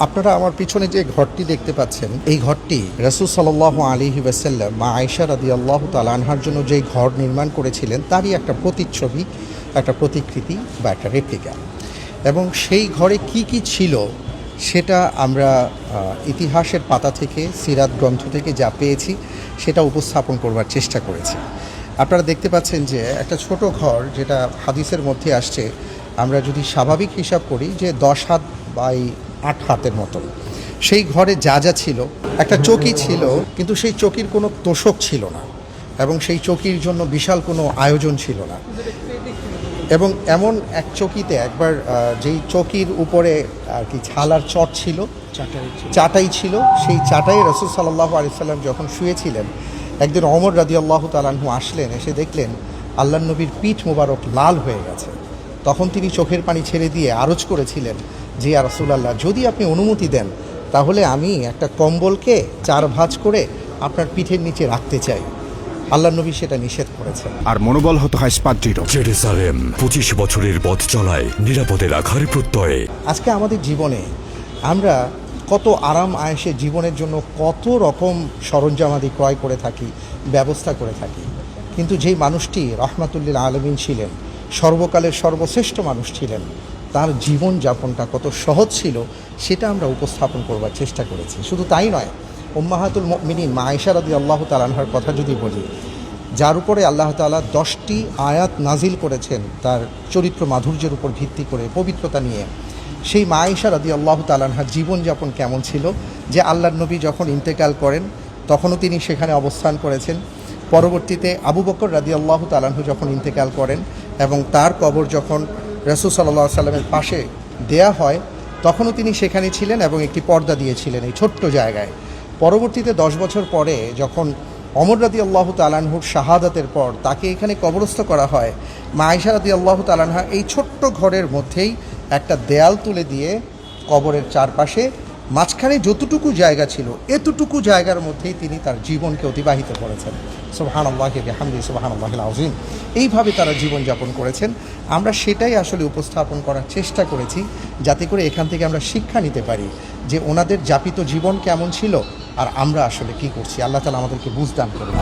আপনারা আমার পিছনে যে ঘরটি দেখতে পাচ্ছেন, এই ঘরটি রাসূল সাল্লাল্লাহু আলাইহি ওয়াসাল্লাম মা আয়েশা রাদিয়াল্লাহু তাআলা আনহার জন্য যেই ঘর নির্মাণ করেছিলেন তারই একটা প্রতিচ্ছবি, একটা প্রতিকৃতি বা একটা রেপ্লিকা। এবং সেই ঘরে কি কি ছিল সেটা আমরা ইতিহাসের পাতা থেকে, সিরাত গ্রন্থ থেকে যা পেয়েছি সেটা উপস্থাপন করবার চেষ্টা করেছি। আপনারা দেখতে পাচ্ছেন যে একটা ছোট ঘর, যেটা হাদিসের মধ্যে আসছে, আমরা যদি স্বাভাবিক হিসাব করি যে 10 হাত বাই 8 হাতের মতো, সেই ঘরে যা যা ছিল, একটা চৌকি ছিল, কিন্তু সেই চৌকির কোনো তোষক ছিল না এবং সেই চৌকির জন্য বিশাল কোনো আয়োজন ছিল না। এবং এমন এক চৌকিতে একবার যেই চৌকির উপরে আর কি ছালার চট ছিল, চাটাই ছিল, সেই চাটাই রাসূল সাল্লাল্লাহু আলাইহি সাল্লাম যখন শুয়েছিলেন, একদিন ওমর রাদিয়াল্লাহু তাআলা আনহু আসলেন, এসে দেখলেন আল্লাহর নবীর পিঠ মোবারক লাল হয়ে গেছে। তখন তিনি চোখের পানি ছেড়ে দিয়ে আরজ করেছিলেন যে ইয়া রাসূলুল্লাহ, যদি আপনি অনুমতি দেন তাহলে আমি একটা কম্বলকে 4 ভাঁজ করে আপনার পিঠের নিচে রাখতে চাই। আল্লাহর নবী সেটা নিষেধ করেছেন। আর মনোবল হতো হাসপাত দৃঢ়। জেরুজালেম 25 বছরের পথ চলায় নিরাপদে রাখার প্রত্যয়ে। আজকে আমাদের জীবনে আমরা কত আরাম আয়েশে জীবনের জন্য কত রকম সরঞ্জামাদি ক্রয় করে থাকি, ব্যবস্থা করে থাকি, কিন্তু যেই মানুষটি রহমাতুল্লিল আলামিন ছিলেন, সর্বকালের সর্বশ্রেষ্ঠ মানুষ ছিলেন, তার জীবনযাপনটা কত সহজ ছিল সেটা আমরা উপস্থাপন করবার চেষ্টা করেছি। শুধু তাই নয়, উম্মাহাতুল মুমিনিন মা আয়েশা রাদিয়াল্লাহু তাআলা আনহার কথা যদি বলি, যার উপরে আল্লাহ তাআলা 10টি আয়াত নাজিল করেছেন তার চরিত্র মাধুর্যের উপর ভিত্তি করে, পবিত্রতা নিয়ে, সেই মা আয়েশা রাদিয়াল্লাহু তাআলা আনহার জীবনযাপন কেমন ছিল যে আল্লাহর নবী যখন ইন্তেকাল করেন তখনও তিনি সেখানে অবস্থান করেছেন। পরবর্তীতে আবু বকর রাদিয়াল্লাহু তাআলা আনহু যখন ইন্তেকাল করেন এবং তার কবর যখন রাসূল সাল্লাল্লাহু আলাইহি সাল্লামের পাশে দেয়া হয় তখনও তিনি সেখানে ছিলেন এবং একটি পর্দা দিয়েছিলেন এই ছোট্ট জায়গায়। পরবর্তীতে 10 বছর পরে যখন ওমর রাদিয়াল্লাহু তাআলা আনহুর শাহাদাতের পর তাকে এখানে কবরস্থ করা হয়, মা আয়েশা রাদিয়াল্লাহু তাআলা আনহা এই ছোট্ট ঘরের মধ্যেই একটা দেয়াল তুলে দিয়ে কবরের চারপাশে মাঝখানে যতটুকু জায়গা ছিল এতটুকু জায়গার মধ্যেই তিনি তার জীবনকে অতিবাহিত করেছেন। সুবহানাল্লাহি ওয়া বিহামদিহি সুবহানাল্লাহিল আযীম। এইভাবে তারা জীবনযাপন করেছেন। আমরা সেটাই আসলে উপস্থাপন করার চেষ্টা করেছি, যাতে করে এখান থেকে আমরা শিক্ষা নিতে পারি যে ওনাদের যাপিত জীবন কেমন ছিল আর আমরা আসলে কি করছি। আল্লাহ তাআলা আমাদেরকে বুঝদান করুন।